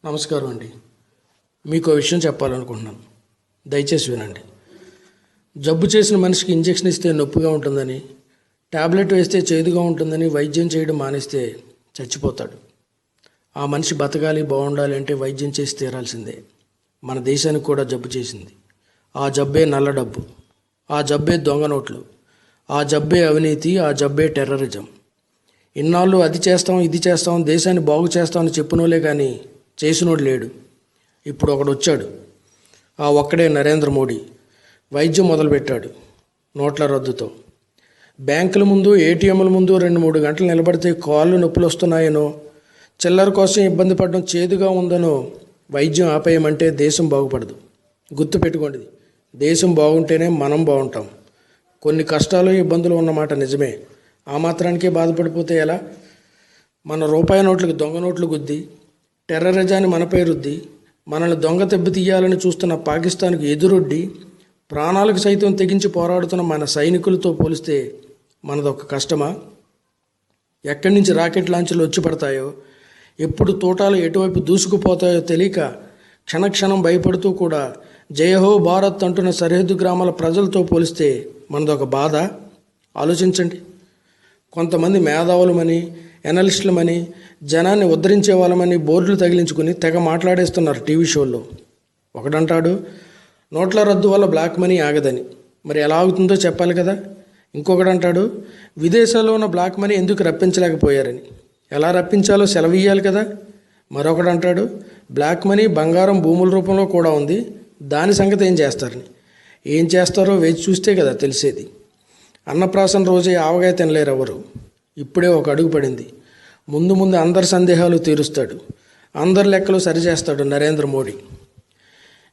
నమస్కారం అండి. మీకు ఒక విషయం చెప్పాలనుకుంటున్నాను. దయచేసి వినండి. జబ్బు చేసిన మనిషికి ఇంజెక్షన్ ఇస్తే నొప్పిగా ఉంటుందని, ట్యాబ్లెట్ వేస్తే చేదుగా ఉంటుందని వైద్యం చేయడం మానేస్తే చచ్చిపోతాడు. ఆ మనిషి బతకాలి, బాగుండాలి అంటే వైద్యం చేసి తీరాల్సిందే. మన దేశానికి కూడా జబ్బు చేసింది. ఆ జబ్బే నల్ల డబ్బు, ఆ జబ్బే దొంగ నోట్లు, ఆ జబ్బే అవినీతి, ఆ జబ్బే టెర్రరిజం. ఇన్నాళ్ళు అది చేస్తాం, ఇది చేస్తాం, దేశాన్ని బాగు చేస్తామని చెప్పినోలే కానీ చేసినోడు లేడు. ఇప్పుడు ఒకడు వచ్చాడు. ఆ ఒక్కడే నరేంద్ర మోడీ. వైద్యం మొదలుపెట్టాడు నోట్ల రద్దుతో. బ్యాంకుల ముందు, ఏటీఎంల ముందు 2-3 గంటలు నిలబడితే కాళ్ళు నొప్పులు వస్తున్నాయనో, చిల్లర కోసం ఇబ్బంది పడడం చేదుగా ఉందనో వైద్యం ఆపేయమంటే దేశం బాగుపడదు. గుర్తుపెట్టుకోండి, దేశం బాగుంటేనే మనం బాగుంటాం. కొన్ని కష్టాలు, ఇబ్బందులు ఉన్నమాట నిజమే. ఆ మాత్రానికే బాధపడిపోతే ఎలా? మన రూపాయి నోట్లకు దొంగ నోట్లు గుద్ది, టెర్రరిజాన్ని మనపై రుద్ది, మనల్ని దొంగ దెబ్బ తీయాలని చూస్తున్న పాకిస్తాన్కు ఎదురొడ్డి, ప్రాణాలకు సైతం తెగించి పోరాడుతున్న మన సైనికులతో పోలిస్తే మనదొక కష్టమా? ఎక్కడి నుంచి రాకెట్ లాంఛర్లు వచ్చి పడతాయో, ఎప్పుడు తోటాలు ఎటువైపు దూసుకుపోతాయో తెలియక క్షణక్షణం భయపడుతూ కూడా జయహో భారత్ అంటున్న సరిహద్దు గ్రామాల ప్రజలతో పోలిస్తే మనదొక బాధ. ఆలోచించండి. కొంతమంది మేధావులమని, ఎనలిస్టులమని, జనాన్ని ఉద్ధరించే వాళ్ళమని బోర్డులు తగిలించుకుని తెగ మాట్లాడేస్తున్నారు టీవీ షోల్లో. ఒకడంటాడు నోట్ల రద్దు వల్ల బ్లాక్ మనీ ఆగదని. మరి ఎలా ఆగుతుందో చెప్పాలి కదా. ఇంకొకడంటాడు విదేశాల్లో ఉన్న బ్లాక్ మనీ ఎందుకు రప్పించలేకపోయారని. ఎలా రప్పించాలో సెలవియ్యాలి కదా. మరొకడంటాడు బ్లాక్ మనీ బంగారం, భూముల రూపంలో కూడా ఉంది, దాని సంగతి ఏం చేస్తారని. ఏం చేస్తారో వేచి చూస్తే కదా తెలిసేది. అన్నప్రాసన రోజే ఆవగాయ తినలేరు ఎవరు. ఇప్పుడే ఒక అడుగు పడింది. ముందు ముందు అందరి సందేహాలు తీరుస్తాడు, అందరి లెక్కలు సరిచేస్తాడు నరేంద్ర మోడీ.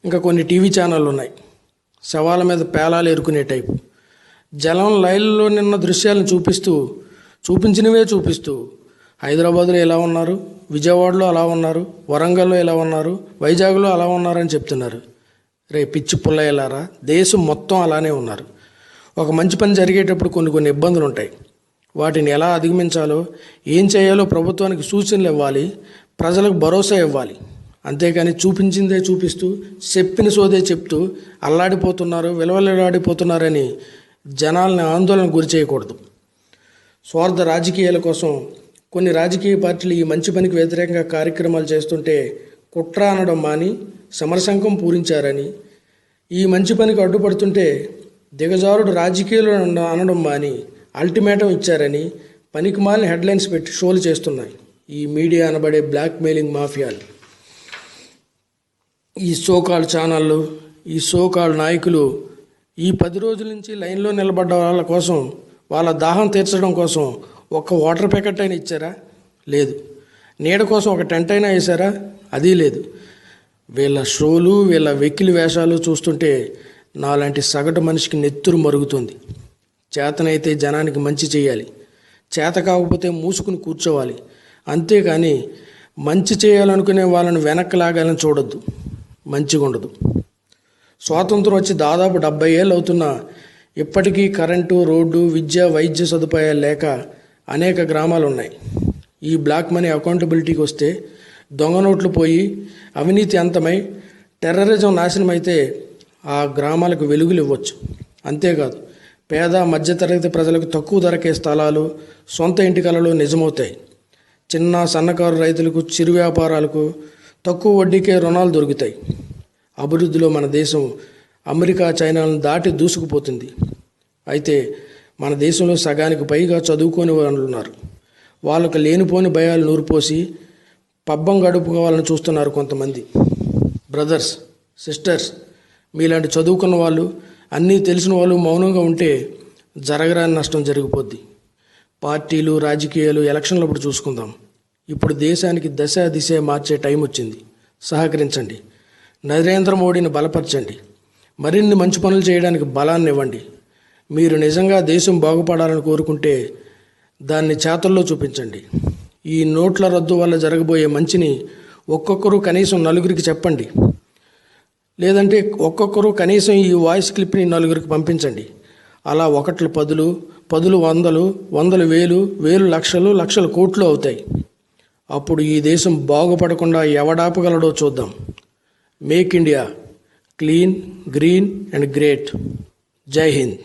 ఇంకా కొన్ని టీవీ ఛానళ్ళు ఉన్నాయి, శవాల మీద పేలాలు ఎరుకునే టైపు. జలం లైన్లో నిన్న దృశ్యాలను చూపించినవే చూపిస్తూ హైదరాబాద్లో ఎలా ఉన్నారు, విజయవాడలో అలా ఉన్నారు, వరంగల్లో ఎలా ఉన్నారు, వైజాగ్లో అలా ఉన్నారని చెప్తున్నారు. పిచ్చి పుల్లయ్యలారా, దేశం మొత్తం అలానే ఉన్నారు. ఒక మంచి పని జరిగేటప్పుడు కొన్ని ఇబ్బందులు ఉంటాయి. వాటిని ఎలా అధిగమించాలో, ఏం చేయాలో ప్రభుత్వానికి సూచనలు ఇవ్వాలి, ప్రజలకు భరోసా ఇవ్వాలి. అంతేకాని చూపించిందే చూపిస్తూ, చెప్పిన సోదే చెప్తూ అల్లాడిపోతున్నారు, విలవలాడిపోతున్నారని జనాల్ని ఆందోళనకు గురి చేయకూడదు. స్వార్థ రాజకీయాల కోసం కొన్ని రాజకీయ పార్టీలు ఈ మంచి పనికి వ్యతిరేకంగా కార్యక్రమాలు చేస్తుంటే కుట్ర అనడం మాని సమరశంఖం పూరించారని, ఈ మంచి పనికి అడ్డుపడుతుంటే దిగజారుడు రాజకీయాలు అనడం మాని అల్టిమేటం ఇచ్చారని పనికిమాలిన హెడ్లైన్స్ పెట్టి షోలు చేస్తున్నాయి ఈ మీడియా అనబడే బ్లాక్ మెయిలింగ్ మాఫియాలు. ఈ సోకాల్ ఛానళ్ళు, ఈ సోకాల్ నాయకులు ఈ 10 రోజుల నుంచి లైన్లో నిలబడ్డ వాళ్ళ కోసం, వాళ్ళ దాహం తీర్చడం కోసం ఒక్క వాటర్ ప్యాకెట్ అయినా ఇచ్చారా? లేదు. నీడ కోసం ఒక టెంట్ అయినా వేశారా? అది లేదు. వీళ్ళ షోలు, వీళ్ళ వెకిలి వేషాలు చూస్తుంటే నాలాంటి సగటు మనిషికి నెత్తురు మరుగుతుంది. చేతనైతే జనానికి మంచి చేయాలి, చేత కాకపోతే మూసుకుని కూర్చోవాలి. అంతేకాని మంచి చేయాలనుకునే వాళ్ళని వెనక్కి లాగాలని చూడొద్దు. మంచిగా ఉండదు. స్వాతంత్రం వచ్చి దాదాపు 70 ఏళ్ళు అవుతున్నా ఇప్పటికీ కరెంటు, రోడ్డు, విద్య, వైద్య సదుపాయాలు లేక అనేక గ్రామాలు ఉన్నాయి. ఈ బ్లాక్ మనీ అకౌంటబిలిటీకి వస్తే దొంగ నోట్లు పోయి, అవినీతి అంతమై, టెర్రరిజం నాశనం అయితే ఆ గ్రామాలకు వెలుగులు ఇవ్వచ్చు. అంతేకాదు, పేద మధ్యతరగతి ప్రజలకు తక్కువ ధరకే స్థలాలు, సొంత ఇంటి కలలు నిజమవుతాయి. చిన్న సన్నకారు రైతులకు, చిరు వ్యాపారాలకు తక్కువ వడ్డీకే రుణాలు దొరుకుతాయి. అభివృద్ధిలో మన దేశం అమెరికా, చైనాలను దాటి దూసుకుపోతుంది. అయితే మన దేశంలో సగానికి పైగా చదువుకోని వాళ్ళు ఉన్నారు. వాళ్ళకు లేనిపోని భయాలు నూరిపోసి పబ్బం గడుపుకోవాలని చూస్తున్నారు కొంతమంది. బ్రదర్స్, సిస్టర్స్, మీలాంటి చదువుకున్న వాళ్ళు, అన్నీ తెలిసిన వాళ్ళు మౌనంగా ఉంటే జరగరాని నష్టం జరిగిపోద్ది. పార్టీలు, రాజకీయాలు ఎలక్షన్లప్పుడు చూసుకుందాం. ఇప్పుడు దేశానికి దశ దిశ మార్చే టైం వచ్చింది. సహకరించండి. నరేంద్ర మోడీని బలపరచండి. మరిన్ని మంచి పనులు చేయడానికి బలాన్ని ఇవ్వండి. మీరు నిజంగా దేశం బాగుపడాలని కోరుకుంటే దాన్ని చేతల్లో చూపించండి. ఈ నోట్ల రద్దు వల్ల జరగబోయే మంచిని ఒక్కొక్కరు కనీసం 4గురికి చెప్పండి. లేదంటే ఒక్కొక్కరు కనీసం ఈ వాయిస్ క్లిప్ని 4గురికి పంపించండి. అలా 1 10, 10 100, 100 వేలు, వేలు లక్షలు, లక్షలు కోట్లు అవుతాయి. అప్పుడు ఈ దేశం బాగుపడకుండా ఎవడాపగలడో చూద్దాం. Make India clean, green and great. జై హింద్.